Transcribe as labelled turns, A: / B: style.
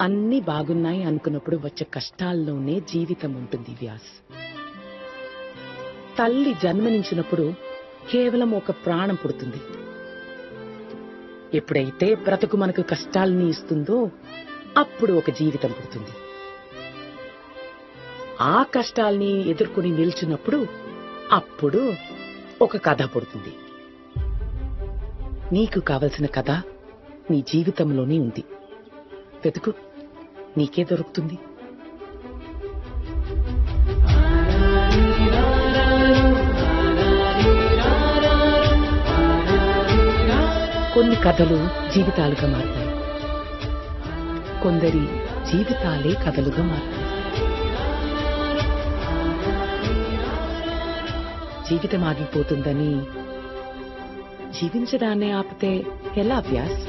A: అన్ని బాగున్నాయి అనుకున్నప్పుడు వచ్చే కష్టాల్లోనే జీవితం ఉంటుంది వ్యాస్. తల్లి జన్మనించినప్పుడు కేవలం ఒక ప్రాణం పుడుతుంది. ఎప్పుడైతే బ్రతుకు మనకు కష్టాల్ని ఇస్తుందో అప్పుడు ఒక జీవితం పుడుతుంది. ఆ కష్టాల్ని ఎదుర్కొని నిల్చున్నప్పుడు అప్పుడు ఒక కథ పుడుతుంది. నీకు కావలసిన కథ నీ జీవితంలోనే ఉంది. వెతుకు, నీకే దొరుకుతుంది. కొన్ని కథలు జీవితాలుగా మారుతాయి, కొందరి జీవితాలే కథలుగా మారుతాయి. జీవితం ఆగిపోతుందని జీవించడాన్ని ఆపితే ఎలా వ్యాస్?